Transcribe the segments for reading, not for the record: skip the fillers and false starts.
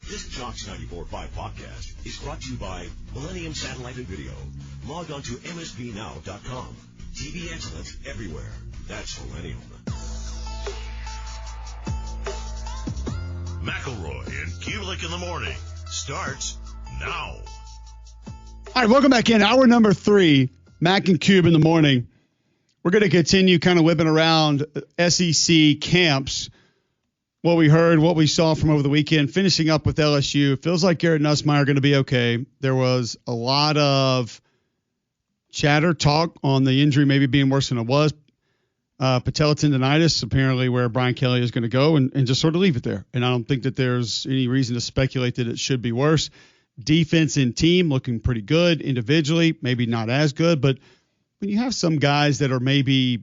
This Jocks 94.5 podcast is brought to you by Millennium Satellite and Video. Log on to msbnow.com. TV excellence everywhere. That's Millennium. McElroy and Cubelic in the morning starts now. All right, welcome back in. Hour number 3, Mac and Cube in the morning. We're going to continue kind of whipping around SEC camps. What we heard, what we saw from over the weekend, finishing up with LSU. It feels like Garrett Nussmeier are going to be okay. There was a lot of chatter, talk on the injury maybe being worse than it was. Patella tendonitis, apparently where Brian Kelly is going to go, and just sort of leave it there. And I don't think that there's any reason to speculate that it should be worse. Defense and team looking pretty good individually, maybe not as good. But when you have some guys that are maybe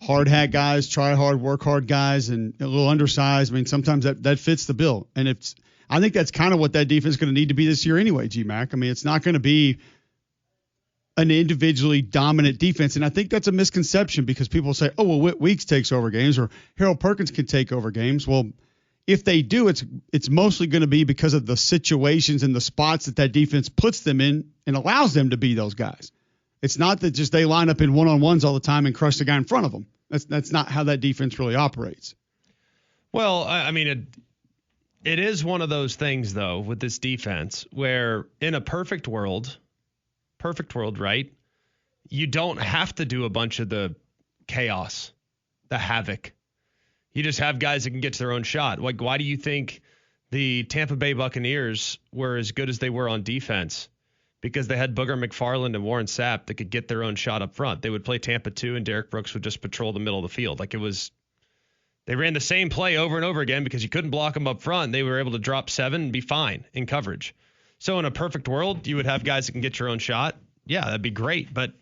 hard hat guys, try hard, work hard guys, and a little undersized. I mean, sometimes that fits the bill. And I think that's kind of what that defense is going to need to be this year anyway, G-Mac. I mean, it's not going to be an individually dominant defense. And I think that's a misconception because people say, oh, well, Weeks takes over games or Harold Perkins can take over games. Well, if they do, it's mostly going to be because of the situations and the spots that defense puts them in and allows them to be those guys. It's not that just they line up in one-on-ones all the time and crush the guy in front of them. That's not how that defense really operates. Well, I mean, it is one of those things, though, with this defense where in a perfect world, right, you don't have to do a bunch of the chaos, the havoc. You just have guys that can get to their own shot. Like, why do you think the Tampa Bay Buccaneers were as good as they were on defense? Because they had Booger McFarland and Warren Sapp that could get their own shot up front. They would play Tampa 2, and Derek Brooks would just patrol the middle of the field. They ran the same play over and over again because you couldn't block them up front. They were able to drop 7 and be fine in coverage. So in a perfect world, you would have guys that can get your own shot. Yeah, that'd be great, but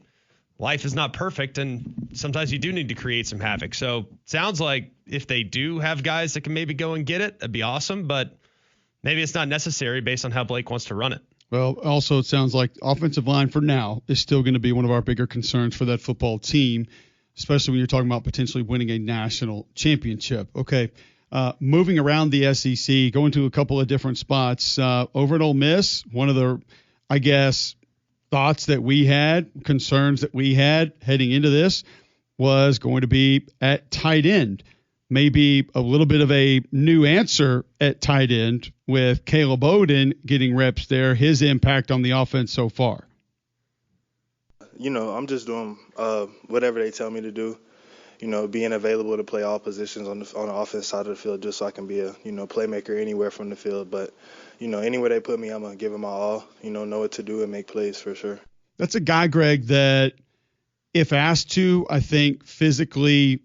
life is not perfect, and sometimes you do need to create some havoc. So sounds like if they do have guys that can maybe go and get it, that'd be awesome, but maybe it's not necessary based on how Blake wants to run it. Well, also it sounds like offensive line for now is still going to be one of our bigger concerns for that football team, especially when you're talking about potentially winning a national championship. Okay, moving around the SEC, going to a couple of different spots. Over at Ole Miss, one of the, I guess, thoughts that we had, concerns that we had heading into this was going to be at tight end. Maybe a little bit of a new answer at tight end with Caleb Oden getting reps there, his impact on the offense so far. You know, I'm just doing whatever they tell me to do, you know, being available to play all positions on the offense side of the field just so I can be a, you know, playmaker anywhere from the field. But, you know, anywhere they put me, I'm going to give them my all, you know what to do and make plays for sure. That's a guy, Greg, that if asked to, I think physically,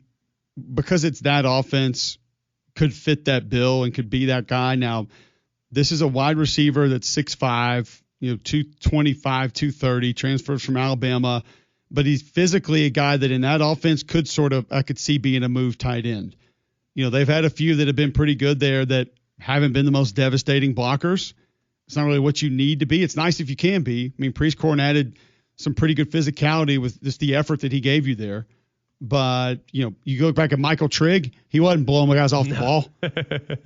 because it's that offense, could fit that bill and could be that guy. Now, this is a wide receiver that's 6'5", 225, 230, transfers from Alabama, but he's physically a guy that in that offense could I could see being a move tight end. You know, they've had a few that have been pretty good there that haven't been the most devastating blockers. It's not really what you need to be. It's nice if you can be. I mean, Prieskorn added some pretty good physicality with just the effort that he gave you there. But, you go back at Michael Trigg, he wasn't blowing guys off the ball.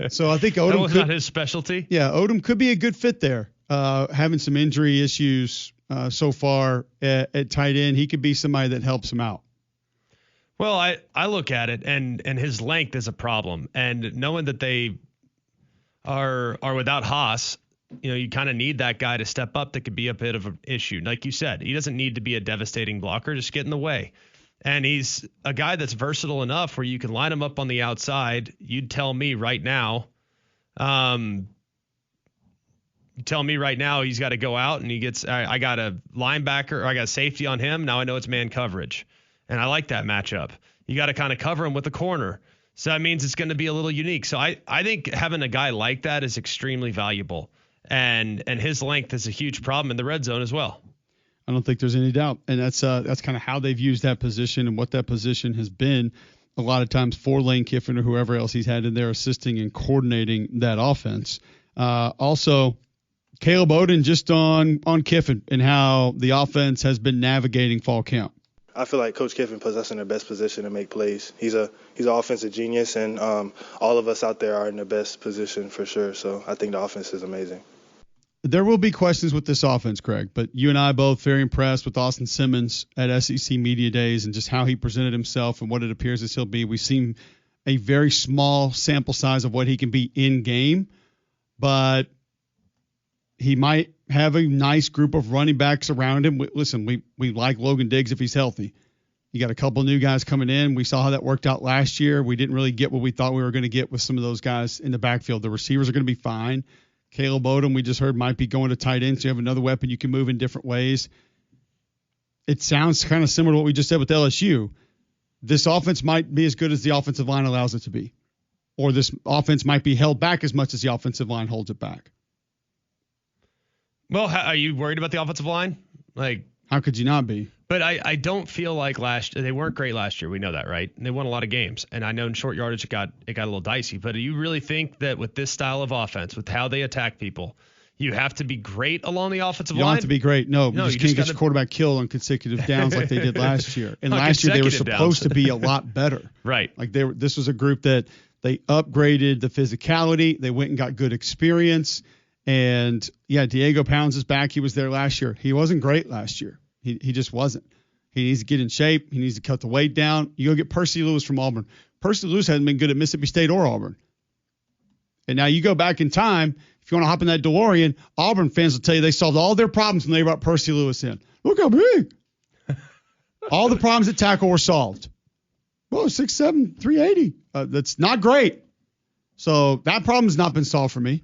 So I think Odom that was not his specialty. Yeah, Odom could be a good fit there. Having some injury issues so far at tight end, he could be somebody that helps him out. Well, I look at it, and his length is a problem. And knowing that they are without Haas, you kind of need that guy to step up that could be a bit of an issue. Like you said, he doesn't need to be a devastating blocker, just get in the way. And he's a guy that's versatile enough where you can line him up on the outside. You'd tell me right now, he's got to go out and he gets, I got a linebacker or I got a safety on him. Now I know it's man coverage. And I like that matchup. You got to kind of cover him with a corner. So that means it's going to be a little unique. So I think having a guy like that is extremely valuable. And his length is a huge problem in the red zone as well. I don't think there's any doubt. And that's kind of how they've used that position and what that position has been a lot of times for Lane Kiffin or whoever else he's had in there assisting and coordinating that offense. Also, Caleb Oden just on Kiffin and how the offense has been navigating fall camp. I feel like Coach Kiffin puts us in the best position to make plays. He's an offensive genius, and all of us out there are in the best position for sure. So I think the offense is amazing. There will be questions with this offense, Craig, but you and I both very impressed with Austin Simmons at SEC Media Days and just how he presented himself and what it appears as he'll be. We've seen a very small sample size of what he can be in game, but he might have a nice group of running backs around him. Listen, we like Logan Diggs if he's healthy. You got a couple new guys coming in. We saw how that worked out last year. We didn't really get what we thought we were going to get with some of those guys in the backfield. The receivers are going to be fine. Caleb Odom, we just heard, might be going to tight end, so you have another weapon you can move in different ways. It sounds kind of similar to what we just said with LSU. This offense might be as good as the offensive line allows it to be, or this offense might be held back as much as the offensive line holds it back. Well, are you worried about the offensive line? How could you not be? But I don't feel like they weren't great last year. We know that, right? And they won a lot of games. And I know in short yardage it got a little dicey. But do you really think that with this style of offense, with how they attack people, you have to be great along the offensive line? You don't have to be great. No, you just can't get your quarterback killed on consecutive downs like they did last year. And last year they were supposed to be a lot better. Right. This was a group that they upgraded the physicality. They went and got good experience. And, yeah, Diego Pounds is back. He was there last year. He wasn't great last year. He just wasn't. He needs to get in shape. He needs to cut the weight down. You go get Percy Lewis from Auburn. Percy Lewis hasn't been good at Mississippi State or Auburn. And now you go back in time. If you want to hop in that DeLorean, Auburn fans will tell you they solved all their problems when they brought Percy Lewis in. Look how big. All the problems at tackle were solved. Whoa, 6'7", 380. That's not great. So that problem has not been solved for me.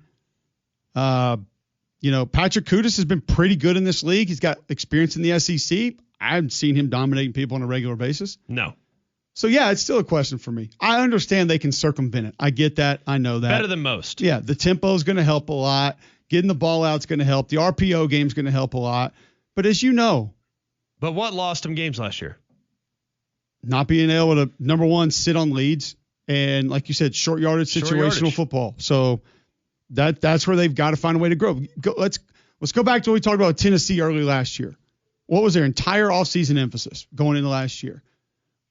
Patrick Kudus has been pretty good in this league. He's got experience in the SEC. I haven't seen him dominating people on a regular basis. No. So, yeah, it's still a question for me. I understand they can circumvent it. I get that. I know that. Better than most. Yeah, the tempo is going to help a lot. Getting the ball out is going to help. The RPO game is going to help a lot. But as you know. But what lost them games last year? Not being able to, number one, sit on leads. And, like you said, short yardage, situational football. So, that's where they've got to find a way to grow. Let's go back to what we talked about with Tennessee early last year. What was their entire offseason emphasis going into last year?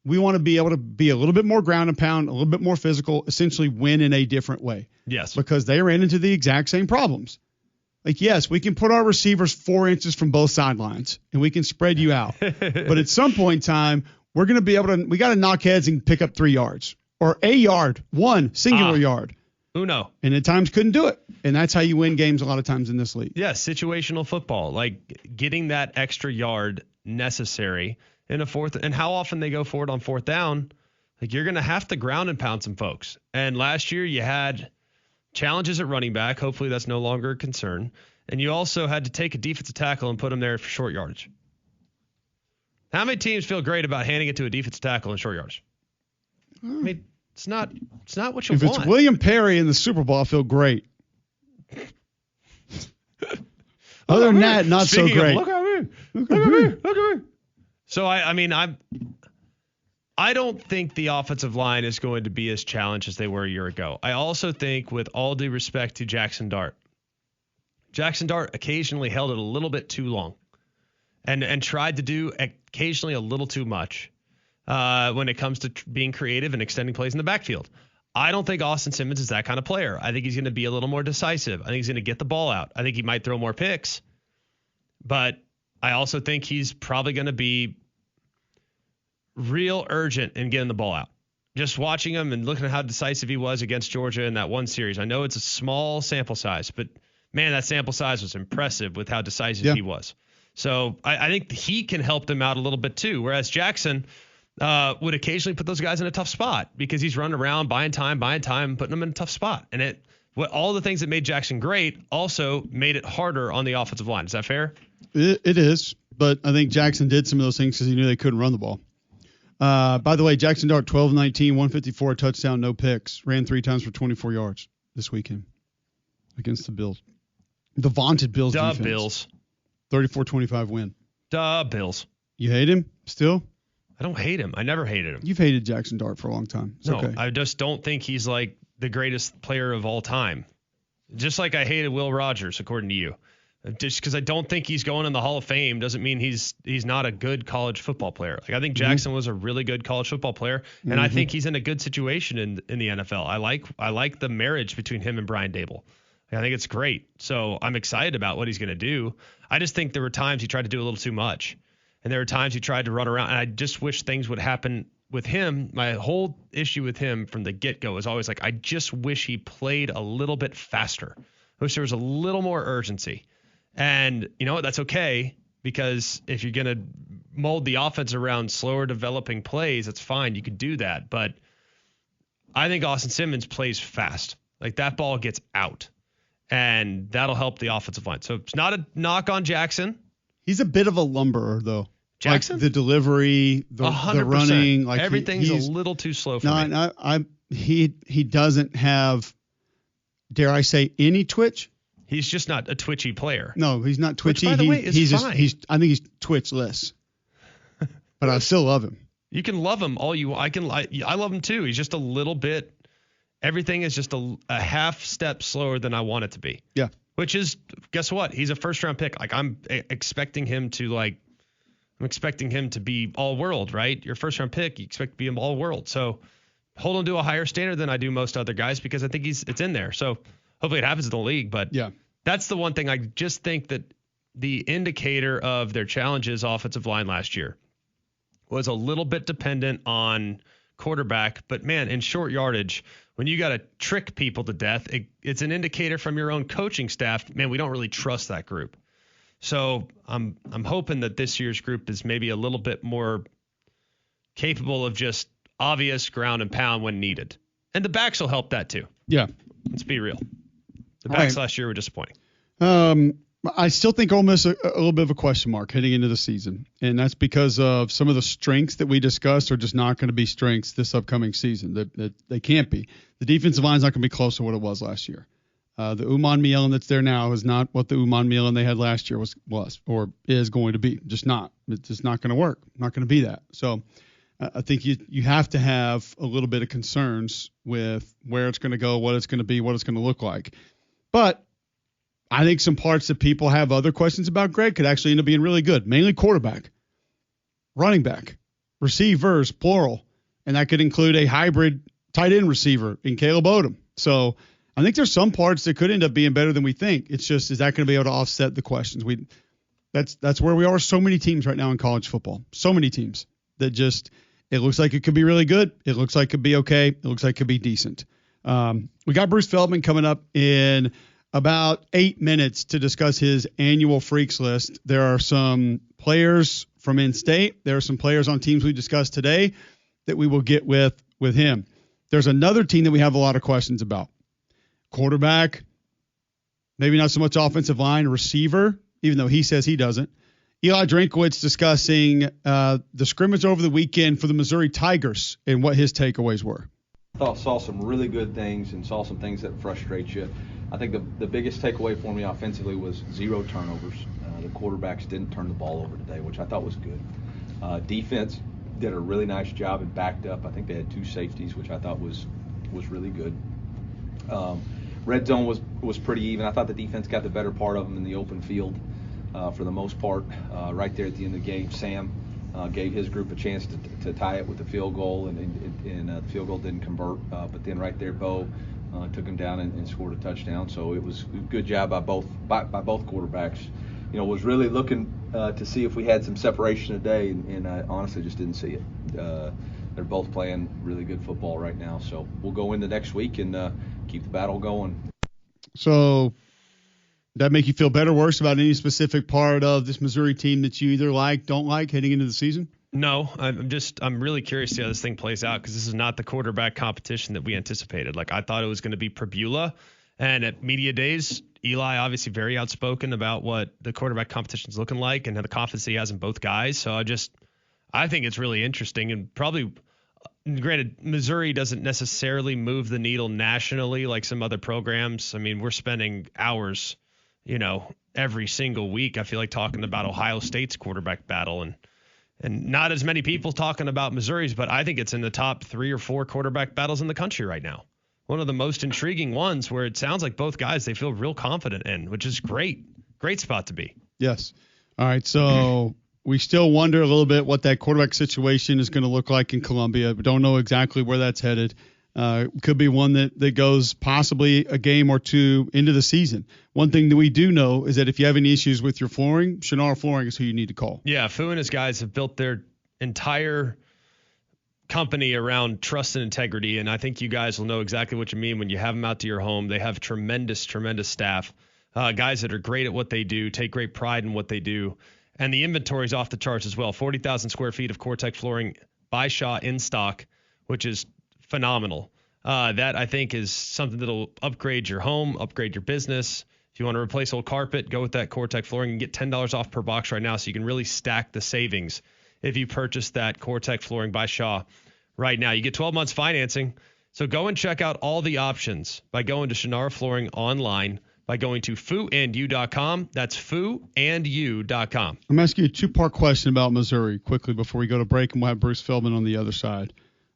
We want to be able to be a little bit more ground and pound, a little bit more physical, essentially win in a different way. Yes. Because they ran into the exact same problems. Yes, we can put our receivers 4 inches from both sidelines, and we can spread you out. But at some point in time, we're going to be able to – we got to knock heads and pick up 3 yards. Or a yard, one singular yard. Uno. And at times couldn't do it. And that's how you win games a lot of times in this league. Yeah, situational football. Getting that extra yard necessary in a fourth. And how often they go forward on fourth down, you're going to have to ground and pound some folks. And last year you had challenges at running back. Hopefully that's no longer a concern. And you also had to take a defensive tackle and put him there for short yardage. How many teams feel great about handing it to a defensive tackle in short yardage? I mean, It's not what you want. If it's William Perry in the Super Bowl, I feel great. Other than that, not so great. Look at me. Look at me. So, I don't think the offensive line is going to be as challenged as they were a year ago. I also think, with all due respect to Jackson Dart occasionally held it a little bit too long and tried to do occasionally a little too much. When it comes to being creative and extending plays in the backfield. I don't think Austin Simmons is that kind of player. I think he's going to be a little more decisive. I think he's going to get the ball out. I think he might throw more picks. But I also think he's probably going to be real urgent in getting the ball out. Just watching him and looking at how decisive he was against Georgia in that one series. I know it's a small sample size, but, man, that sample size was impressive with how decisive he was. So I think he can help them out a little bit too, whereas Jackson – would occasionally put those guys in a tough spot because he's running around buying time, putting them in a tough spot. And all the things that made Jackson great also made it harder on the offensive line. Is that fair? It is, but I think Jackson did some of those things because he knew they couldn't run the ball. By the way, Jackson Dart, 12-19, 154, touchdown, no picks. Ran 3 times for 24 yards this weekend against the Bills. The vaunted Bills defense. Bills. 34-25 win. Bills. You hate him still? I don't hate him. I never hated him. You've hated Jackson Dart for a long time. It's okay. I just don't think he's like the greatest player of all time. Just like I hated Will Rogers, according to you. Just because I don't think he's going in the Hall of Fame doesn't mean he's not a good college football player. Like I think Jackson was a really good college football player, and I think he's in a good situation in the NFL. I like the marriage between him and Brian Dable. I think it's great. So I'm excited about what he's going to do. I just think there were times he tried to do a little too much, and there were times he tried to run around. And I just wish things would happen with him. My whole issue with him from the get-go is always like, I just wish he played a little bit faster. I wish there was a little more urgency. And you know what? That's okay, because if you're going to mold the offense around slower developing plays, that's fine. You could do that. But I think Austin Simmons plays fast. Like that ball gets out, and that'll help the offensive line. So it's not a knock on Jackson. He's a bit of a lumberer, though. Jackson? Like the delivery, the running. Like everything's a little too slow for me. No, he doesn't have, dare I say, any twitch. He's just not a twitchy player. No, he's not twitchy. Which, by the way, is fine. I think he's twitchless. But I still love him. You can love him all you want. I love him too. He's just a little bit. Everything is just a half step slower than I want it to be. Yeah. Which is, guess what? He's a first round pick. Like I'm expecting him to be all world, right? Your first round pick, you expect to be an all world. So hold him to a higher standard than I do most other guys, because I think it's in there. So hopefully it happens in the league. But yeah, that's the one thing. I just think that the indicator of their challenges offensive line last year was a little bit dependent on quarterback. But man, in short yardage, when you got to trick people to death, it's an indicator from your own coaching staff. Man, we don't really trust that group. So I'm hoping that this year's group is maybe a little bit more capable of just obvious ground and pound when needed. And the backs will help that too. Yeah. Let's be real. The backs last year were disappointing. I still think Ole Miss a little bit of a question mark heading into the season, and that's because of some of the strengths that we discussed are just not going to be strengths this upcoming season. That they can't be. The defensive line's not going to be close to what it was last year. The Uman Mielen that's there now is not what the Uman Mielen they had last year was or is going to be. Just not. It's just not going to work. Not going to be that. So I think you have to have a little bit of concerns with where it's going to go, what it's going to be, what it's going to look like. But I think some parts that people have other questions about Greg could actually end up being really good, mainly quarterback, running back, receivers, plural, and that could include a hybrid tight end receiver in Caleb Odom. So I think there's some parts that could end up being better than we think. It's just, is that going to be able to offset the questions? That's where we are. So many teams right now in college football, so many teams that just, it looks like it could be really good. It looks like it could be okay. It looks like it could be decent. We got Bruce Feldman coming up in about 8 minutes to discuss his annual Freaks list. There are some players from in-state. There are some players on teams we discussed today that we will get with him. There's another team that we have a lot of questions about. Quarterback, maybe not so much offensive line, receiver, even though he says he doesn't. Eli Drinkowitz discussing the scrimmage over the weekend for the Missouri Tigers and what his takeaways were. Saw some really good things and saw some things that frustrate you. I think the biggest takeaway for me offensively was 0 turnovers. The quarterbacks didn't turn the ball over today, which I thought was good. Defense did a really nice job and backed up. I think they had 2 safeties, which I thought was really good. Red zone was pretty even. I thought the defense got the better part of them in the open field for the most part. Right there at the end of the game, Sam gave his group a chance to tie it with the field goal, and the field goal didn't convert. But then right there, Bo took him down and scored a touchdown. So it was a good job by both quarterbacks. You know, was really looking to see if we had some separation today, and I honestly just didn't see it. They're both playing really good football right now. So we'll go into next week and keep the battle going. So that make you feel better or worse about any specific part of this Missouri team that you either like, don't like heading into the season? No, I'm really curious to see how this thing plays out, because this is not the quarterback competition that we anticipated. Like, I thought it was going to be Prebula, and at media days, Eli obviously very outspoken about what the quarterback competition is looking like and the confidence he has in both guys. So I think it's really interesting, and probably, granted, Missouri doesn't necessarily move the needle nationally like some other programs. I mean, we're spending hours, every single week, I feel like, talking about Ohio State's quarterback battle, and not as many people talking about Missouri's, but I think it's in the top 3 or 4 quarterback battles in the country right now. One of the most intriguing ones, where it sounds like both guys they feel real confident in, which is great Great spot to be. Yes. All right. So we still wonder a little bit what that quarterback situation is going to look like in Columbia. We don't know exactly where that's headed. Could be one that goes possibly a game or two into the season. One thing that we do know is that if you have any issues with your flooring, Shannara Flooring is who you need to call. Yeah, Fu and his guys have built their entire company around trust and integrity, and I think you guys will know exactly what you mean when you have them out to your home. They have tremendous staff, guys that are great at what they do, take great pride in what they do, and the inventory is off the charts as well. 40,000 square feet of Core-Tech flooring by Shaw in stock, which is phenomenal. That, I think, is something that'll upgrade your home, upgrade your business. If you want to replace old carpet, go with that Core-Tech flooring and get $10 off per box right now, so you can really stack the savings if you purchase that Core-Tech flooring by Shaw right now. You get 12 months financing. So go and check out all the options by going to Shannara Flooring online by going to fooandyou.com. That's fooandyou.com. I'm asking you a two-part question about Missouri quickly before we go to break, and we'll have Bruce Feldman on the other side.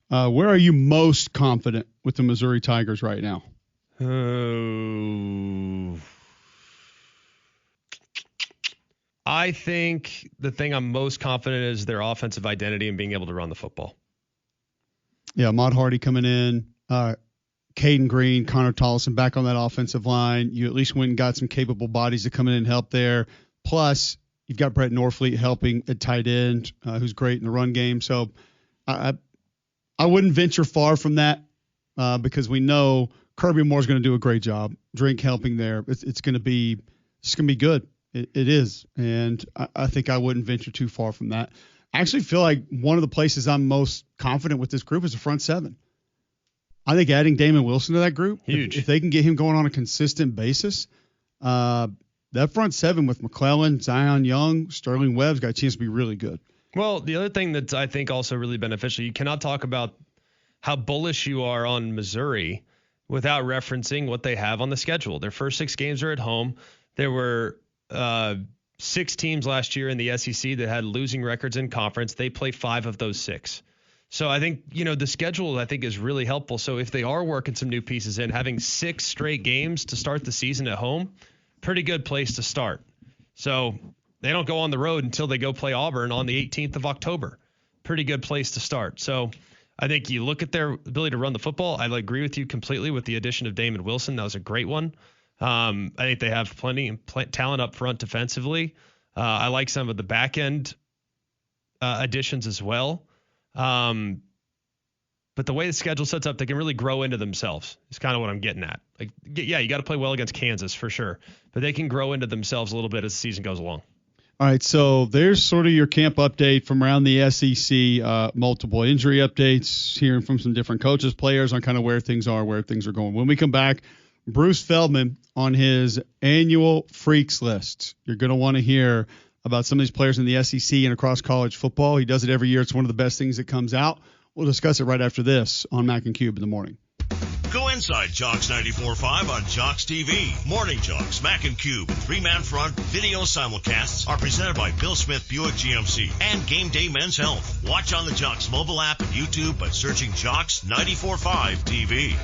Where are you most confident with the Missouri Tigers right now? I think the thing I'm most confident is their offensive identity and being able to run the football. Yeah, Ahmad Hardy coming in, Caden Green, Connor Tollison back on that offensive line. You at least went and got some capable bodies to come in and help there. Plus, you've got Brett Norfleet helping at tight end, who's great in the run game. So I wouldn't venture far from that because we know Kirby Moore's going to do a great job. Drink helping there. It's going to be good. It is. And I think I wouldn't venture too far from that. I actually feel like one of the places I'm most confident with this group is the front seven. I think adding Damon Wilson to that group, huge. If they can get him going on a consistent basis, that front seven with McClellan, Zion Young, Sterling Webb's got a chance to be really good. Well, the other thing that's I think also really beneficial, you cannot talk about how bullish you are on Missouri without referencing what they have on the schedule. Their first 6 games are at home. There were 6 teams last year in the SEC that had losing records in conference. They play 5 of those 6. So I think, the schedule I think is really helpful. So if they are working some new pieces in, having 6 straight games to start the season at home, pretty good place to start. So they don't go on the road until they go play Auburn on the 18th of October. Pretty good place to start. So I think you look at their ability to run the football. I agree with you completely with the addition of Damon Wilson. That was a great one. I think they have plenty of talent up front defensively. I like some of the back end additions as well. But the way the schedule sets up, they can really grow into themselves. Is kind of what I'm getting at. Like, yeah, you got to play well against Kansas for sure, but they can grow into themselves a little bit as the season goes along. All right, so there's sort of your camp update from around the SEC, multiple injury updates, hearing from some different coaches, players on kind of where things are going. When we come back, Bruce Feldman on his annual Freaks list. You're going to want to hear about some of these players in the SEC and across college football. He does it every year. It's one of the best things that comes out. We'll discuss it right after this on Mac and Cube in the morning. Go inside Jocks 94.5 on Jocks TV. Morning Jocks, Mac and Cube, 3-man front video simulcasts are presented by Bill Smith Buick GMC and Game Day Men's Health. Watch on the Jocks mobile app and YouTube by searching Jocks 94.5 TV.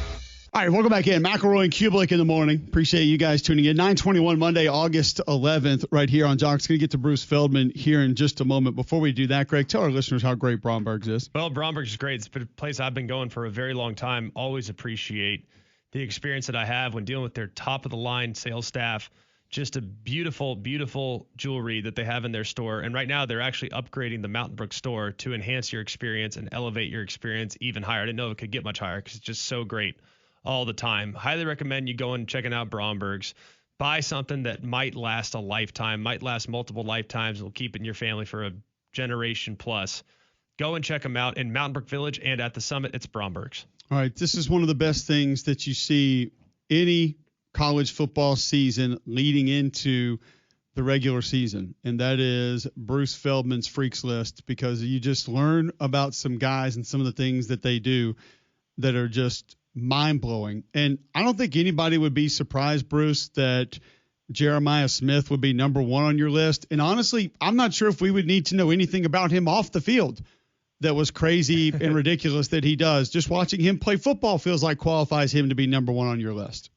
All right, welcome back in. McElroy and Cubelic in the morning. Appreciate you guys tuning in. 9:21 Monday, August 11th, right here on Jocks. Going to get to Bruce Feldman here in just a moment. Before we do that, Greg, tell our listeners how great Bromberg's is. Well, Bromberg's is great. It's been a place I've been going for a very long time. Always appreciate the experience that I have when dealing with their top-of-the-line sales staff. Just a beautiful, beautiful jewelry that they have in their store. And right now, they're actually upgrading the Mountain Brook store to enhance your experience and elevate your experience even higher. I didn't know it could get much higher because it's just so great all the time. Highly recommend you go and checking out Bromberg's. Buy something that might last a lifetime, might last multiple lifetimes, and will keep it in your family for a generation plus. Go and check them out in Mountain Brook Village and at the Summit. It's Bromberg's. All right, this is one of the best things that you see any college football season leading into the regular season, and that is Bruce Feldman's Freaks List, because you just learn about some guys and some of the things that they do that are just mind-blowing. And I don't think anybody would be surprised, Bruce, that Jeremiah Smith would be number 1 on your list. And honestly, I'm not sure if we would need to know anything about him off the field that was crazy and ridiculous that he does. Just watching him play football feels like qualifies him to be number 1 on your list.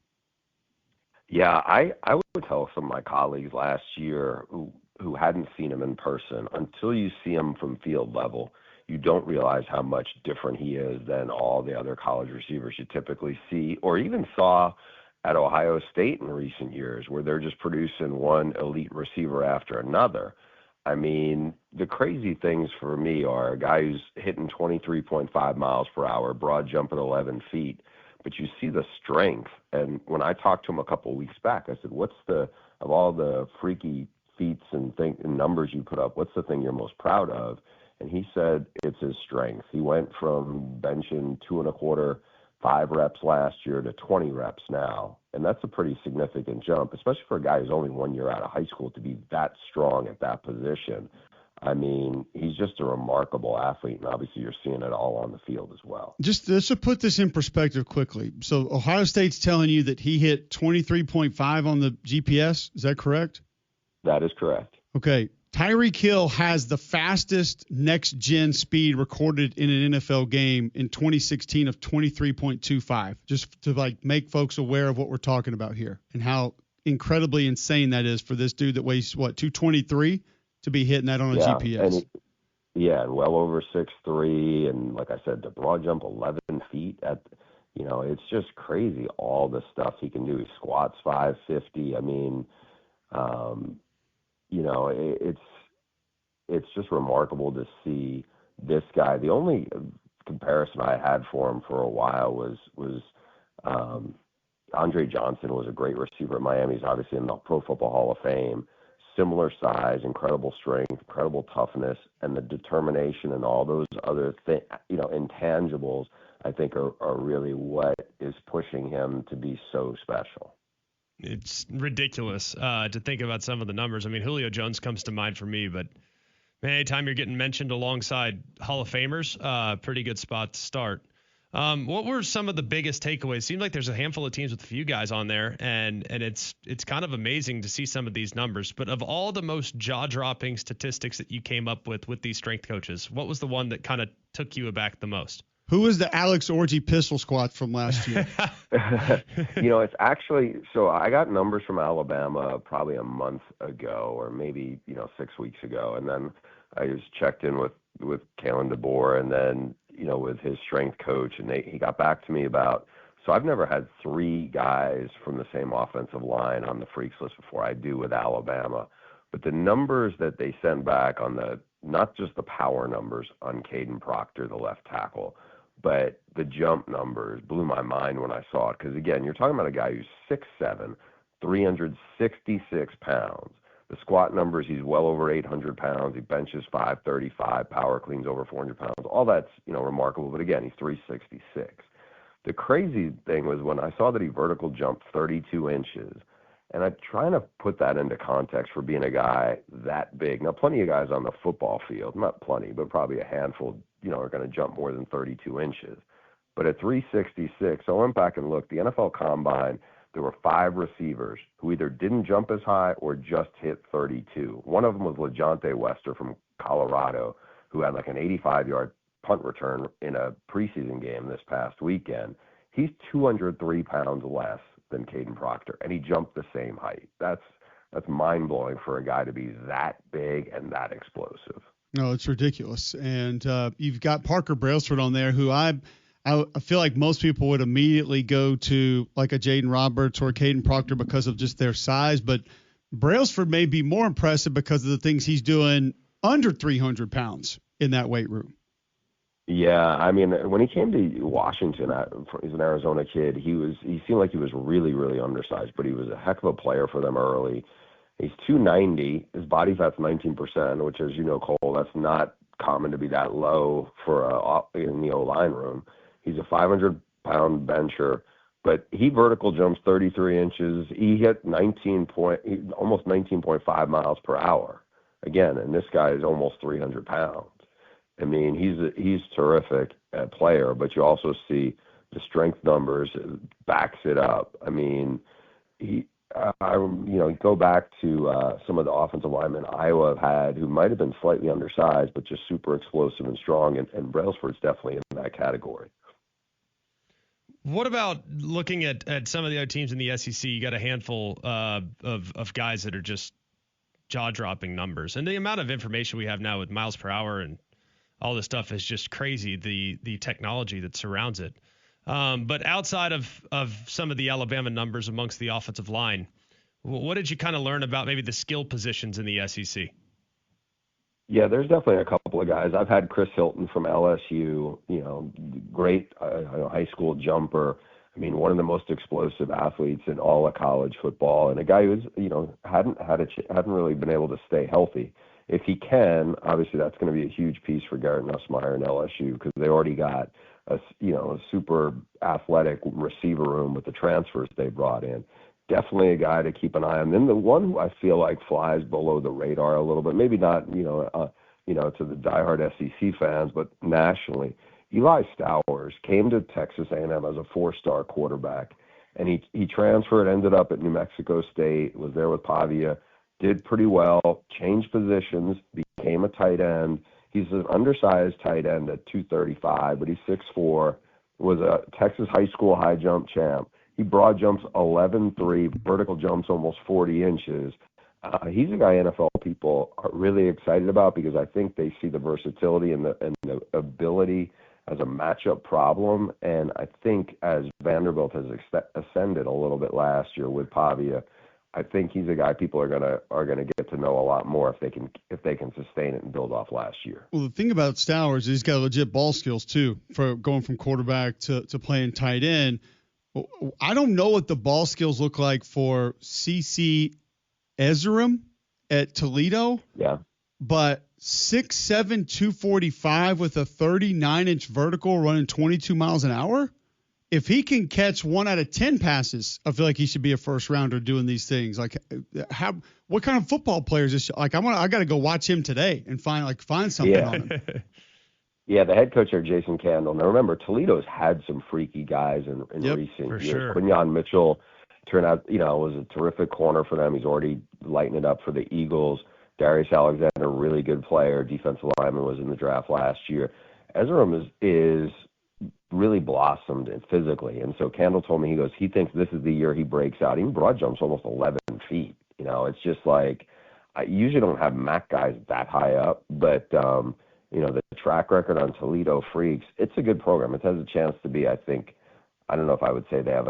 Yeah, I would tell some of my colleagues last year who hadn't seen him in person, until you see him from field level, you don't realize how much different he is than all the other college receivers you typically see or even saw at Ohio State in recent years, where they're just producing one elite receiver after another. I mean, the crazy things for me are a guy who's hitting 23.5 miles per hour, broad jump at 11 feet, but you see the strength. And when I talked to him a couple of weeks back, I said, of all the freaky feats and numbers you put up, what's the thing you're most proud of? And he said it's his strength. He went from benching 2.25, 5 reps last year to 20 reps now. And that's a pretty significant jump, especially for a guy who's only 1 year out of high school to be that strong at that position. I mean, he's just a remarkable athlete, and obviously you're seeing it all on the field as well. Just to put this in perspective quickly. So Ohio State's telling you that he hit 23.5 on the GPS. Is that correct? That is correct. Okay. Tyreek Hill has the fastest next-gen speed recorded in an NFL game in 2016 of 23.25, just to make folks aware of what we're talking about here and how incredibly insane that is for this dude that weighs, 223 to be hitting that on a GPS. And well over 6'3", and like I said, the broad jump 11 feet it's just crazy all the stuff he can do. He squats 550. I mean, it's just remarkable to see this guy. The only comparison I had for him for a while was Andre Johnson was a great receiver at Miami. He's obviously in the Pro Football Hall of Fame. Similar size, incredible strength, incredible toughness, and the determination and all those other intangibles, I think are really what is pushing him to be so special. It's ridiculous to think about some of the numbers. I mean, Julio Jones comes to mind for me, but man, anytime you're getting mentioned alongside Hall of Famers, pretty good spot to start. What were some of the biggest takeaways? Seems like there's a handful of teams with a few guys on there, and it's kind of amazing to see some of these numbers. But of all the most jaw-dropping statistics that you came up with these strength coaches, what was the one that kind of took you aback the most? Who was the Alex Orji pistol squat from last year? It's actually – so I got numbers from Alabama probably a month ago or maybe, 6 weeks ago. And then I just checked in with Kalen DeBoer and then, with his strength coach. And he got back to me about – so I've never had 3 guys from the same offensive line on the freaks list before. I do with Alabama. But the numbers that they sent back on not just the power numbers on Caden Proctor, the left tackle, but the jump numbers blew my mind when I saw it. Because, again, you're talking about a guy who's 6'7", 366 pounds. The squat numbers, he's well over 800 pounds. He benches 535, power cleans over 400 pounds. All that's, remarkable. But, again, he's 366. The crazy thing was when I saw that he vertical jumped 32 inches, and I'm trying to put that into context for being a guy that big. Now, plenty of guys on the football field, not plenty, but probably a handful, are going to jump more than 32 inches. But at 366, I went back and looked. The NFL Combine, there were 5 receivers who either didn't jump as high or just hit 32. One of them was LeJontay Wester from Colorado, who had like an 85-yard punt return in a preseason game this past weekend. He's 203 pounds less than Caden Proctor, and he jumped the same height. That's mind-blowing for a guy to be that big and that explosive. No, it's ridiculous. And you've got Parker Brailsford on there, who I feel like most people would immediately go to like a Jaden Roberts or Caden Proctor because of just their size. But Brailsford may be more impressive because of the things he's doing under 300 pounds in that weight room. Yeah, I mean, when he came to Washington, he's an Arizona kid. He seemed like he was really, really undersized, but he was a heck of a player for them early. He's 290. His body fat's 19%, which, as you know, Cole, that's not common to be that low for in the O-line room. He's a 500-pound bencher, but he vertical jumps 33 inches. He hit almost 19.5 miles per hour. Again, and this guy is almost 300 pounds. I mean, he's terrific player, but you also see the strength numbers backs it up. I mean, go back to some of the offensive linemen Iowa have had who might have been slightly undersized, but just super explosive and strong, and Brailsford's definitely in that category. What about looking at some of the other teams in the SEC? You got a handful of guys that are just jaw-dropping numbers. And the amount of information we have now with miles per hour and all this stuff is just crazy, the technology that surrounds it. But outside of some of the Alabama numbers amongst the offensive line, what did you kind of learn about maybe the skill positions in the SEC? Yeah, there's definitely a couple of guys. I've had Chris Hilton from LSU, great high school jumper. I mean, one of the most explosive athletes in all of college football, and a guy who's, hadn't really been able to stay healthy. If he can, obviously that's going to be a huge piece for Garrett Nussmeier and LSU because they already got a super athletic receiver room with the transfers they brought in. Definitely a guy to keep an eye on. Then the one who I feel like flies below the radar a little bit, maybe not, to the diehard SEC fans, but nationally, Eli Stowers came to Texas A&M as a 4-star quarterback, and he transferred, ended up at New Mexico State, was there with Pavia, did pretty well, changed positions, became a tight end. He's an undersized tight end at 235, but he's 6'4", was a Texas high school high jump champ. He broad jumps 11.3, vertical jumps almost 40 inches. He's a guy NFL people are really excited about because I think they see the versatility and the ability as a matchup problem. And I think as Vanderbilt has ascended a little bit last year with Pavia, I think he's a guy people are gonna get to know a lot more if they can sustain it and build off last year. Well, the thing about Stowers is he's got legit ball skills too, for going from quarterback to playing tight end. I don't know what the ball skills look like for CC Ezram at Toledo. Yeah. But 6'7", 245 with a 39-inch vertical running 22 miles an hour. If he can catch 1 out of 10 passes, I feel like he should be a first rounder doing these things. Like, what kind of football player is this? Like, I got to go watch him today and find something on him. Yeah, the head coach there, Jason Candle. Now remember, Toledo's had some freaky guys in recent years. Sure. Quinyon Mitchell turned out, was a terrific corner for them. He's already lighting it up for the Eagles. Darius Alexander, really good player. Defensive lineman, was in the draft last year. Ezram is really blossomed physically. And so Candle told me, he thinks this is the year he breaks out. He broad jumps almost 11 feet. It's just like, I usually don't have MAC guys that high up, but, the track record on Toledo Freaks, it's a good program. It has a chance to be, I don't know if I would say they have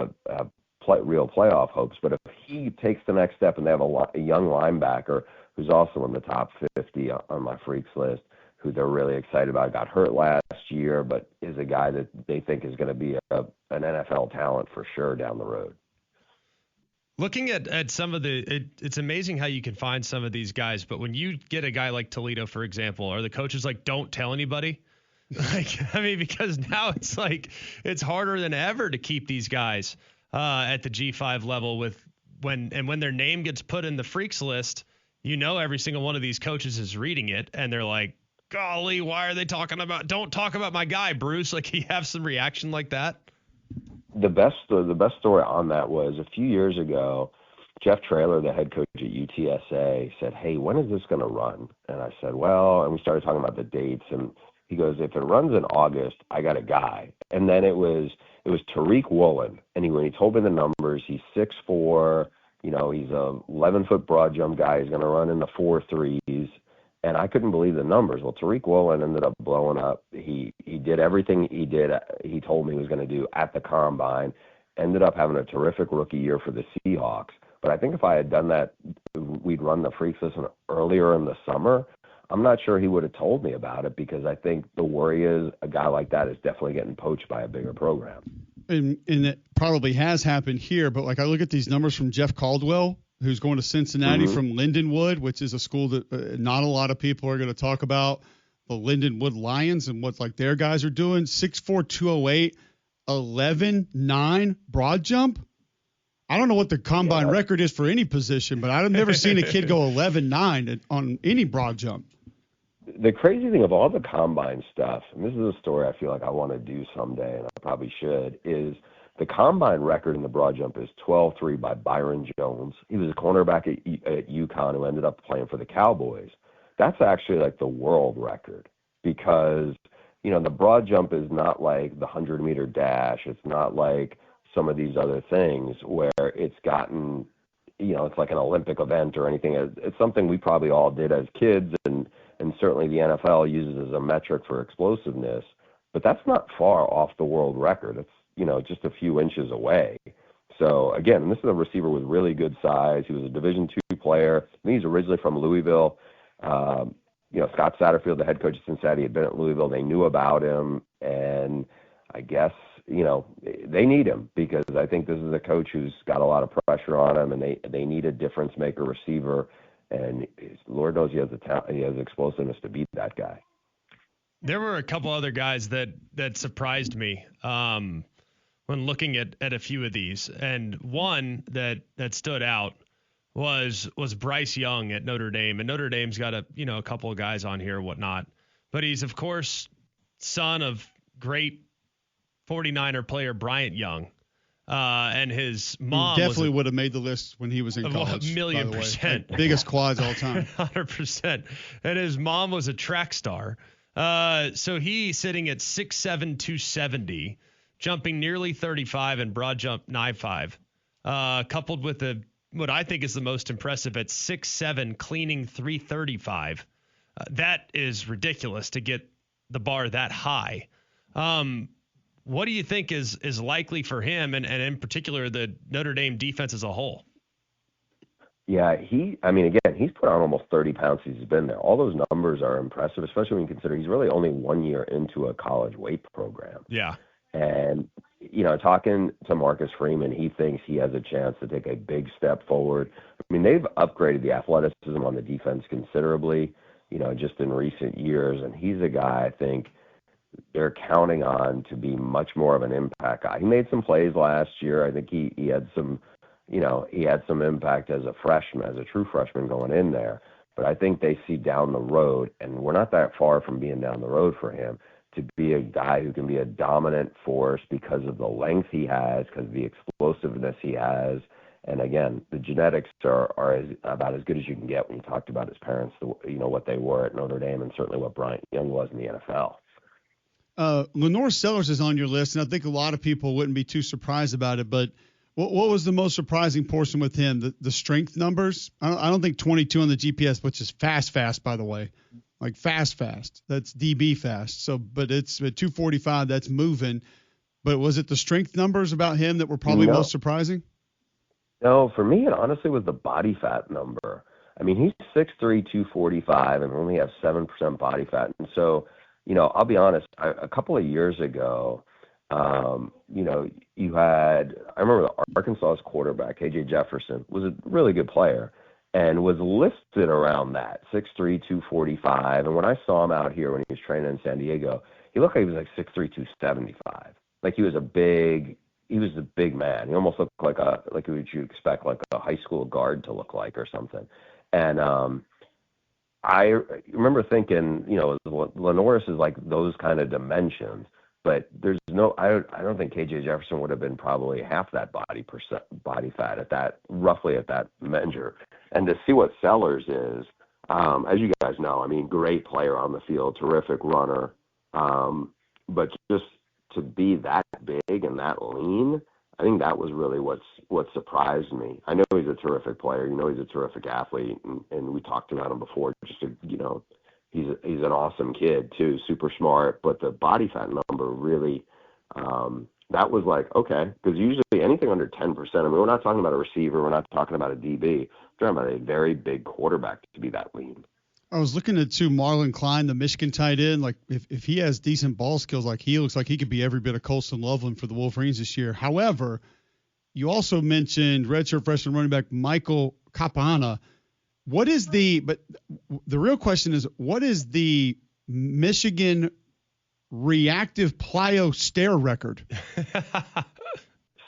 real playoff hopes, but if he takes the next step and they have a young linebacker who's also in the top 50 on my Freaks list, who they're really excited about, got hurt last year, but is a guy that they think is going to be an NFL talent for sure down the road. Looking at some of it's amazing how you can find some of these guys, but when you get a guy like Toledo, for example, are the coaches like, don't tell anybody? Because now it's like, it's harder than ever to keep these guys at the G5 level when their name gets put in the Freaks list, every single one of these coaches is reading it and they're like, golly, why are they don't talk about my guy, Bruce? Like, you have some reaction like that? The best story on that was a few years ago, Jeff Traylor, the head coach at UTSA, said, hey, when is this going to run? And I said, well, and we started talking about the dates, and he goes, if it runs in August, I got a guy. And then it was Tariq Woolen, and when he told me the numbers, he's 6'4", he's a 11-foot broad jump guy. He's going to run in the 4.3s. And I couldn't believe the numbers. Well, Tariq Woolen ended up blowing up. He did everything he told me he was going to do at the Combine, ended up having a terrific rookie year for the Seahawks. But I think if I had done that, we'd run the Freaks list earlier in the summer, I'm not sure he would have told me about it, because I think the worry is a guy like that is definitely getting poached by a bigger program. And it probably has happened here, but I look at these numbers from Jeff Caldwell, who's going to Cincinnati from Lindenwood, which is a school that not a lot of people are going to talk about. The Lindenwood Lions and what their guys are doing. 6'4", 208, 11.9 broad jump. I don't know what the combine record is for any position, but I've never seen a kid go 11.9 on any broad jump. The crazy thing of all the combine stuff, and this is a story I feel like I want to do someday, and I probably should, is the combine record in the broad jump is 12.3 by Byron Jones. He was a cornerback at UConn who ended up playing for the Cowboys. That's actually the world record, because, the broad jump is not like the 100-meter dash. It's not like some of these other things where it's gotten, it's like an Olympic event or anything. It's something we probably all did as kids, and certainly the NFL uses as a metric for explosiveness. But that's not far off the world record. It's, just a few inches away. So, again, this is a receiver with really good size. He was a Division II player. I think he's originally from Louisville. Scott Satterfield, the head coach of Cincinnati, had been at Louisville. They knew about him, and I guess, they need him because I think this is a coach who's got a lot of pressure on him, and they need a difference-maker receiver. And Lord knows he has explosiveness to beat that guy. There were a couple other guys that surprised me when looking at a few of these, and one that stood out was Bryce Young at Notre Dame, and Notre Dame's got a couple of guys on here and whatnot, but he's of course son of great 49er player Bryant Young, and his mom definitely would have made the list when he was in college. 1,000,000%, like, biggest quads all time. 100%, and his mom was a track star. So he's sitting at 6'7", 270, jumping nearly 35 and broad jump 9.5, coupled with what I think is the most impressive at 6'7", cleaning 335. That is ridiculous to get the bar that high. What do you think is likely for him and in particular the Notre Dame defense as a whole? Yeah, he's put on almost 30 pounds since he's been there. All those numbers are impressive, especially when you consider he's really only 1 year into a college weight program. Yeah. And, talking to Marcus Freeman, he thinks he has a chance to take a big step forward. I mean, they've upgraded the athleticism on the defense considerably, just in recent years. And he's a guy I think they're counting on to be much more of an impact guy. He made some plays last year. I think he had some he had some impact as a freshman, as a true freshman going in there. But I think they see down the road, and we're not that far from being down the road for him, to be a guy who can be a dominant force because of the length he has, because of the explosiveness he has. And again, the genetics are about as good as you can get when you talked about his parents, what they were at Notre Dame and certainly what Bryant Young was in the NFL. Lenore Sellers is on your list, and I think a lot of people wouldn't be too surprised about it, but what was the most surprising portion with him? The strength numbers? I don't think 22 on the GPS, which is fast, by the way. Like fast. That's DB fast. So, but it's at 245, that's moving. But was it the strength numbers about him that were probably most surprising? No, for me, it honestly was the body fat number. I mean, he's 6'3", 245, and only has 7% body fat. And so, I'll be honest, a couple of years ago, I remember the Arkansas's quarterback, KJ Jefferson, was a really good player and was listed around that, 6'3", 245. And when I saw him out here when he was training in San Diego, he looked like he was like 6'3", 275. Like he was a big man. He almost looked like what you expect like a high school guard to look like or something. And I remember thinking, Lenoris is like those kind of dimensions, but there's I don't think KJ Jefferson would have been probably half that body fat roughly at that measure. And to see what Sellers is, as you guys know, I mean, great player on the field, terrific runner, but just to be that big and that lean, I think that was really what surprised me. I know he's a terrific player. He's a terrific athlete, and we talked about him before. Just he's an awesome kid too, super smart. But the body fat number really, that was like, okay, because usually anything under 10%. I mean, we're not talking about a receiver. We're not talking about a DB. We're talking about a very big quarterback to be that lean. I was looking at Marlon Klein, the Michigan tight end. Like if he has decent ball skills, like he looks like he could be every bit of Colston Loveland for the Wolverines this year. However, you also mentioned redshirt freshman running back Michael Capana. But the real question is, what is the Michigan reactive plyo stare record?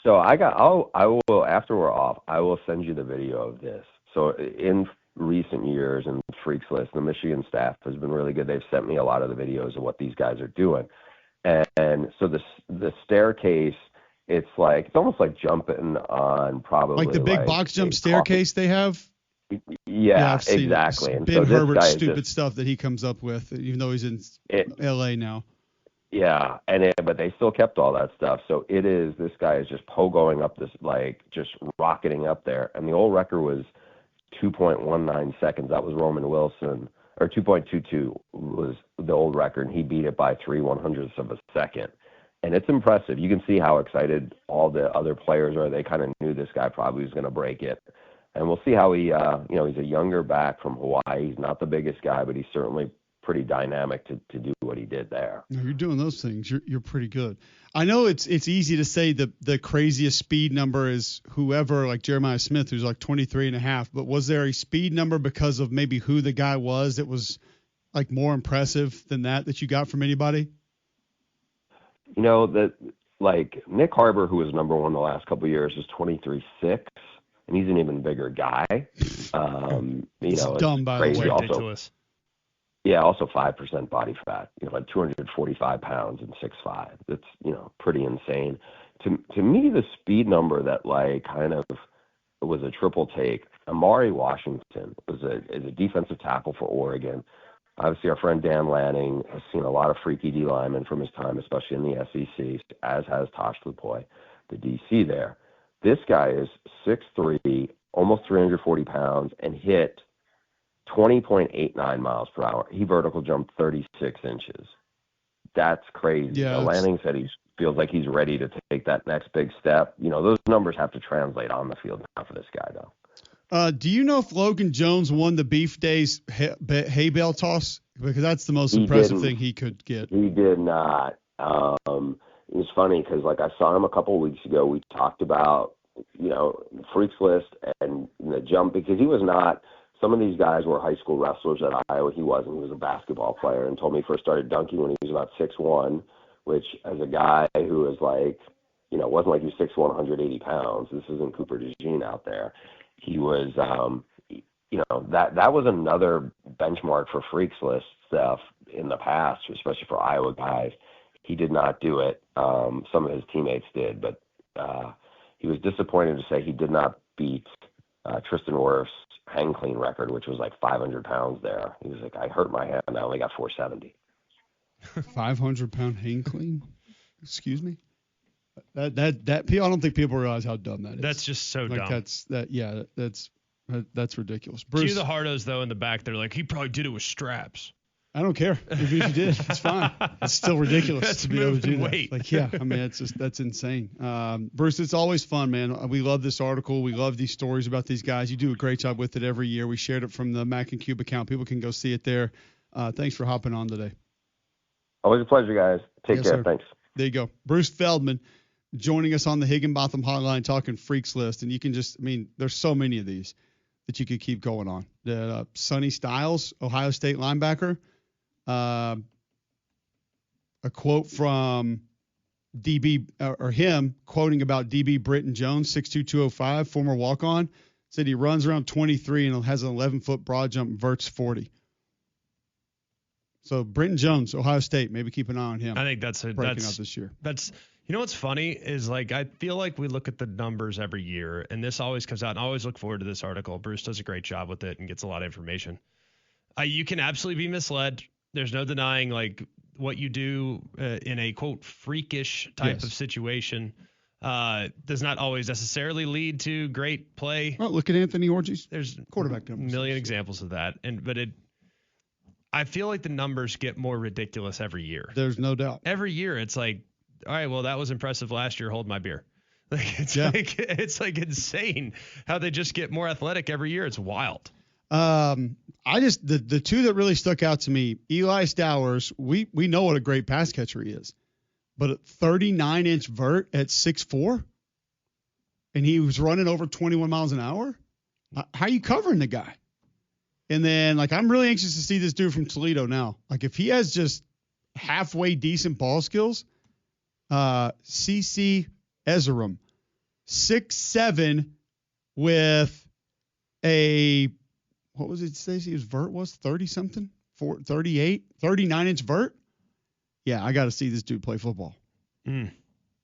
So I will after we're off, I will send you the video of this. So in recent years and Freaks List, the Michigan staff has been really good. They've sent me a lot of the videos of what these guys are doing. And so the staircase, it's almost like jumping on probably like the big box jump staircase they have. Yeah, exactly. And Ben Herbert's stupid stuff that he comes up with, even though he's in LA now. Yeah, but they still kept all that stuff. So this guy is just pogoing up this, like, just rocketing up there. And the old record was 2.19 seconds. That was Roman Wilson, or 2.22 was the old record, and he beat it by 3/100ths of a second. And it's impressive. You can see how excited all the other players are. They kind of knew this guy probably was going to break it. And we'll see how he's a younger back from Hawaii. He's not the biggest guy, but he's certainly pretty dynamic to do what he did there. No, you're doing those things. You're pretty good. I know it's easy to say the craziest speed number is whoever, like Jeremiah Smith, who's like 23.5. But was there a speed number because of maybe who the guy was that was like more impressive than that you got from anybody? Like Nick Harbor, who was number one the last couple of years, is 23.6, and he's an even bigger guy. It's dumb, by the way. Ridiculous. Yeah, also 5% body fat, like 245 pounds and 6'5". That's, pretty insane. To me, the speed number that like kind of was a triple take, Amari Washington is a defensive tackle for Oregon. Obviously, our friend Dan Lanning has seen a lot of freaky D linemen from his time, especially in the SEC, as has Tosh Lupoy, the DC there. This guy is 6'3", almost 340 pounds, and hit 20.89 miles per hour. He vertical jumped 36 inches. That's crazy. Yeah, Lanning said he feels like he's ready to take that next big step. Those numbers have to translate on the field now for this guy, though. Do you know if Logan Jones won the Beef Days hay bale toss? Because that's the most impressive thing he could get. He did not. It was funny because, like, I saw him a couple of weeks ago. We talked about, Freaks List and the jump, because he was not – some of these guys were high school wrestlers at Iowa. He wasn't. He was a basketball player, and told me he first started dunking when he was about 6'1", which, as a guy who is like, wasn't like he was 6'1", 180 pounds. This isn't Cooper DeJean out there. He was, that was another benchmark for Freaks List stuff in the past, especially for Iowa guys. He did not do it. Some of his teammates did, but he was disappointed to say he did not beat Tristan Wirf's hang clean record, which was like 500 pounds there. He was like, I hurt my hand, I only got 470. 500-pound hang clean? Excuse me? That I don't think people realize how dumb that is. That's just so dumb. That's ridiculous. Bruce, Cue the hardos though in the back. They're like, he probably did it with straps. I don't care if you did. It's fine. It's still ridiculous to be able to do that. Weight. That's insane. Bruce, it's always fun, man. We love this article. We love these stories about these guys. You do a great job with it every year. We shared it from the Mac and Cube account. People can go see it there. Thanks for hopping on today. Always a pleasure, guys. Take care. Sir. Thanks. There you go. Bruce Feldman joining us on the Higginbotham Hotline talking Freaks List. And you can there's so many of these that you could keep going on. Sonny Styles, Ohio State linebacker. A quote from DB, or him quoting about DB Britton Jones, 6'2", 205, former walk-on, said he runs around 23 and has an 11-foot broad jump and verts 40. So Britton Jones, Ohio State, maybe keep an eye on him. I think that's breaking out this year. What's funny is, like, I feel like we look at the numbers every year, and this always comes out, and I always look forward to this article. Bruce does a great job with it and gets a lot of information. You can absolutely be misled. There's no denying, like, what you do in a, quote, freakish type of situation does not always necessarily lead to great play. Well, look at Anthony Orge's quarterback numbers. A million examples of that. I feel like the numbers get more ridiculous every year. There's no doubt. Every year it's like, all right, well, that was impressive last year. Hold my beer. It's like insane how they just get more athletic every year. It's wild. The two that really stuck out to me, Eli Stowers, we know what a great pass catcher he is, but a 39-inch vert at 6'4", and he was running over 21 miles an hour. How are you covering the guy? And then, like, I'm really anxious to see this dude from Toledo now. Like, if he has just halfway decent ball skills, CC Ezerum, 6'7", with a, what was it, Stacey? His vert was 30-something? 39-inch vert? Yeah, I got to see this dude play football.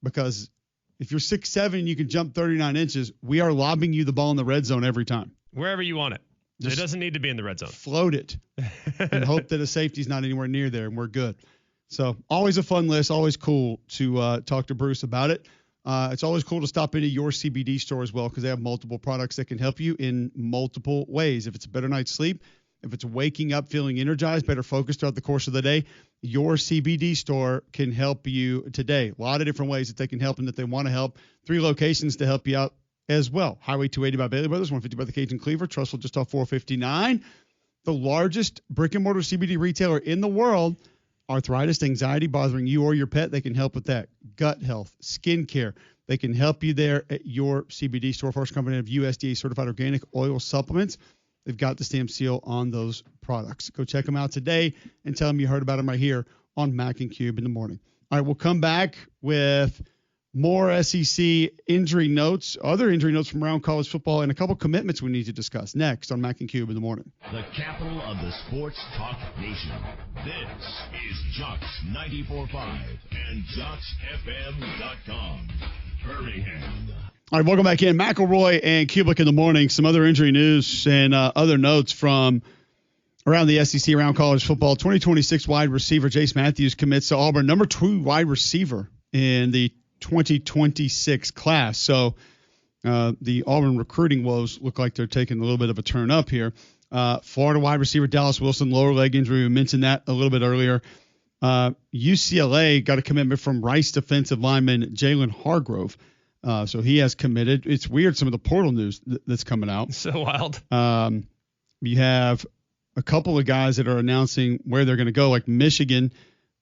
Because if you're 6'7", and you can jump 39 inches, we are lobbing you the ball in the red zone every time. Wherever you want it. It doesn't need to be in the red zone. Float it and hope that a safety's not anywhere near there, and we're good. So always a fun list, always cool to talk to Bruce about it. It's always cool to stop into your CBD store as well because they have multiple products that can help you in multiple ways. If it's a better night's sleep, if it's waking up feeling energized, better focused throughout the course of the day, your CBD store can help you today. A lot of different ways that they can help and that they want to help. 3 locations to help you out as well. Highway 280 by Bailey Brothers, 150 by the Cajun Cleaver, Trussville just off 459. The largest brick-and-mortar CBD retailer in the world. Arthritis, anxiety bothering you or your pet, they can help with that. Gut health, skin care, they can help you there at your CBD store. First company of USDA certified organic oil supplements. They've got the stamp seal on those products. Go check them out today and tell them you heard about them right here on Mac and Cube in the morning. All right, we'll come back with more SEC injury notes, other injury notes from around college football, and a couple commitments we need to discuss next on Mac and Cube in the morning. The capital of the sports talk nation. This is Jocks 94.5 and JocksFM.com. Birmingham. All right, welcome back in. McElroy and Cubelic in the morning. Some other injury news and other notes from around the SEC, around college football. 2026 wide receiver Jace Matthews commits to Auburn, number 2 wide receiver in the 2026 class. So the Auburn recruiting woes look like they're taking a little bit of a turn up here. Florida wide receiver Dallas Wilson, lower leg injury. We mentioned that a little bit earlier. UCLA got a commitment from Rice defensive lineman Jalen Hargrove. So he has committed. It's weird, some of the portal news that's coming out. So wild. You have a couple of guys that are announcing where they're going to go, like Michigan,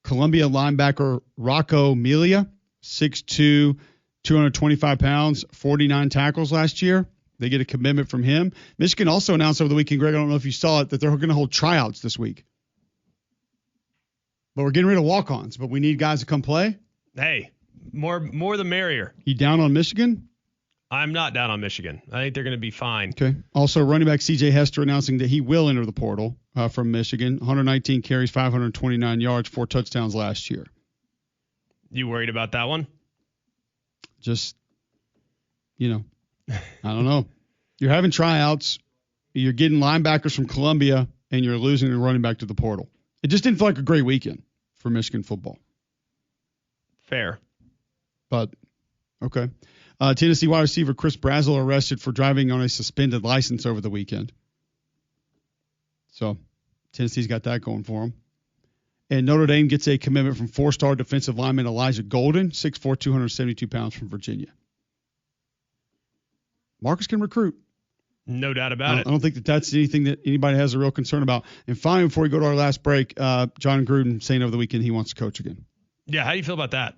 Columbia linebacker Rocco Melia, 6'2", 225 pounds, 49 tackles last year. They get a commitment from him. Michigan also announced over the weekend, Greg, I don't know if you saw it, that they're going to hold tryouts this week. But we're getting rid of walk-ons, but we need guys to come play. Hey, more the merrier. You down on Michigan? I'm not down on Michigan. I think they're going to be fine. Okay. Also, running back C.J. Hester announcing that he will enter the portal from Michigan. 119 carries, 529 yards, 4 touchdowns last year. You worried about that one? Just, I don't know. You're having tryouts. You're getting linebackers from Columbia, and you're losing a running back to the portal. It just didn't feel like a great weekend for Michigan football. Fair. But, okay. Tennessee wide receiver Chris Brazzell arrested for driving on a suspended license over the weekend. So, Tennessee's got that going for them. And Notre Dame gets a commitment from 4-star defensive lineman Elijah Golden, 6'4", 272 pounds from Virginia. Marcus can recruit. No doubt about it. I don't think that's anything that anybody has a real concern about. And finally, before we go to our last break, John Gruden saying over the weekend he wants to coach again. Yeah, how do you feel about that?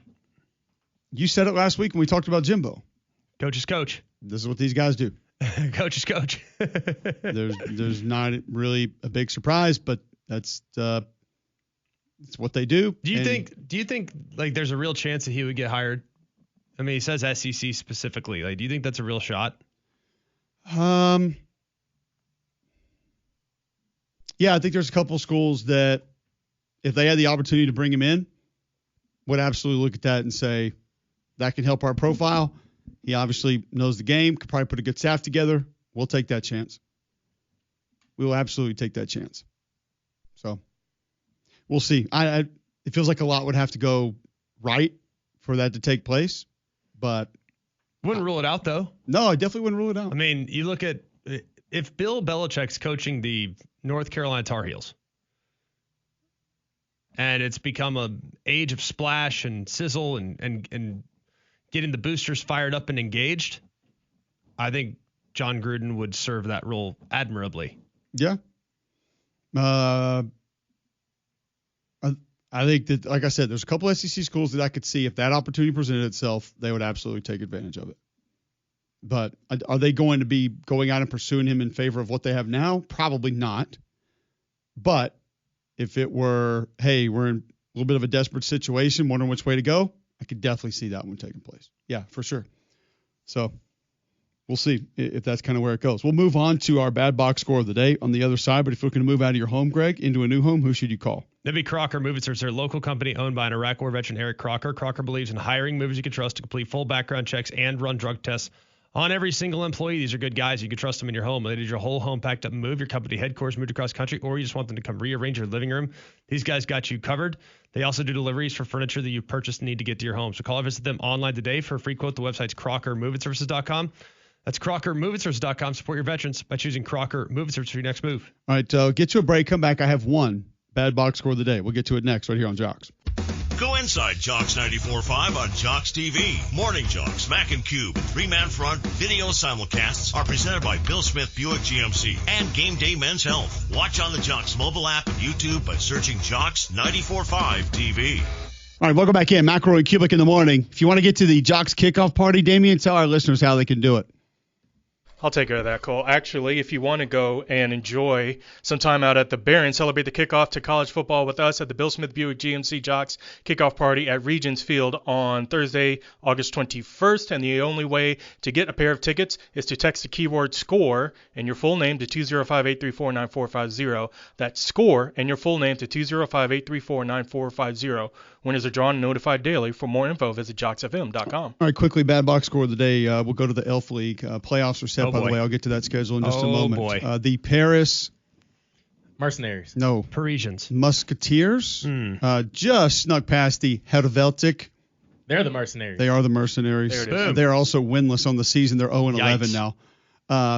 You said it last week when we talked about Jimbo. Coach is coach. This is what these guys do. Coach is coach. There's not really a big surprise, but that's it's what they do. Do you think like there's a real chance that he would get hired? I mean, he says SEC specifically. Like, do you think that's a real shot? Yeah, I think there's a couple schools that if they had the opportunity to bring him in, would absolutely look at that and say, that can help our profile. He obviously knows the game, could probably put a good staff together. We'll take that chance. We will absolutely take that chance. So we'll see. It feels like a lot would have to go right for that to take place, but wouldn't rule it out though. No, I definitely wouldn't rule it out. I mean, you look at if Bill Belichick's coaching the North Carolina Tar Heels, and it's become an age of splash and sizzle and getting the boosters fired up and engaged, I think John Gruden would serve that role admirably. Yeah. I think that, like I said, there's a couple SEC schools that I could see if that opportunity presented itself, they would absolutely take advantage of it. But are they going to be going out and pursuing him in favor of what they have now? Probably not. But if it were, hey, we're in a little bit of a desperate situation, wondering which way to go, I could definitely see that one taking place. Yeah, for sure. So we'll see if that's kind of where it goes. We'll move on to our bad box score of the day on the other side. But if you're looking to move out of your home, Greg, into a new home, who should you call? That'd be Crocker Moving Search. They're a local company owned by an Iraq War veteran, Eric Crocker. Crocker believes in hiring movers you can trust to complete full background checks and run drug tests On every single employee, these are good guys. You can trust them in your home. They did your whole home packed up and moved, your company headquarters moved across country, or you just want them to come rearrange your living room. These guys got you covered. They also do deliveries for furniture that you've purchased and need to get to your home. So call or visit them online today for a free quote. The website's CrockerMovingServices.com. That's CrockerMovingServices.com. Support your veterans by choosing Crocker Moving Services for your next move. All right, get to a break. Come back. I have one bad box score of the day. We'll get to it next right here on Jocks. Go inside Jocks 94.5 on Jocks TV. Morning Jocks, Mac and Cube, three-man front video simulcasts are presented by Bill Smith Buick GMC and Game Day Men's Health. Watch on the Jocks mobile app and YouTube by searching Jocks 94.5 TV. All right, welcome back in. McElroy Cubelic in the morning. If you want to get to the Jocks kickoff party, Damian, tell our listeners how they can do it. I'll take care of that, Cole. Actually, if you want to go and enjoy some time out at the Bear and celebrate the kickoff to college football with us at the Bill Smith Buick GMC Jocks kickoff party at Regions Field on Thursday, August 21st. And the only way to get a pair of tickets is to text the keyword SCORE and your full name to 205-834-9450. That's SCORE and your full name to 205-834-9450. Winners are drawn and notified daily. For more info, visit JocksFM.com. All right, quickly, bad box score of the day. We'll go to the Elf League. Playoffs are set, by the way. I'll get to that schedule in just a moment. Boy. The Paris Mercenaries. No. Parisians. Musketeers just snuck past the Helvetic. They're the Mercenaries. They are the Mercenaries. There it is. They're also winless on the season. They're 0-11 now.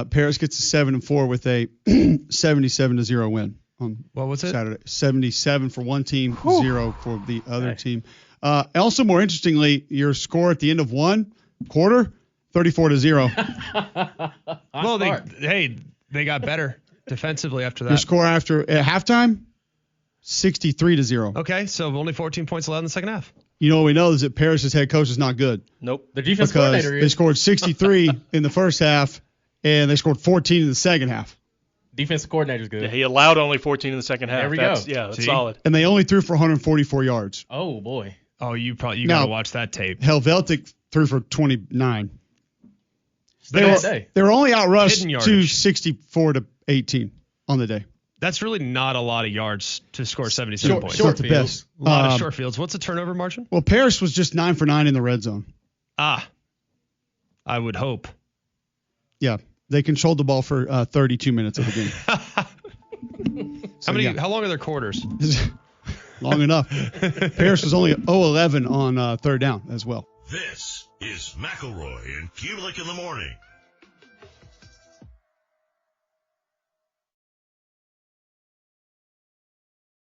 Paris gets a 7-4 with a 77-0 win on What was it? Saturday. 77 for one team, 0 for the other team. Also, more interestingly, your score at the end of one quarter, 34-0. Well, they got better defensively after that. Your score at halftime, 63-0. Okay, so only 14 points allowed in the second half. You know what we know is that Paris' head coach is not good. Nope. The defense Because coordinator they is. scored 63 in the first half, and they scored 14 in the second half. Defensive coordinator's good. Yeah, he allowed only 14 in the second half. There we go. go. That's solid. And they only threw for 144 yards. Oh, boy. Oh, you got Now- to watch that tape. Helvetic threw for 29. They Bad were, day. they were only outrushed Hidden yardage. 264-18 on the day. That's really not a lot of yards to score 77 points. It's not the best. A lot of short fields. What's the turnover margin? Well, Paris was just 9 for 9 in the red zone. I would hope. Yeah, they controlled the ball for 32 minutes of the game. How long are their quarters? Long enough. Paris was only 0-11 on third down as well. This is McElroy and Cubelic in the morning.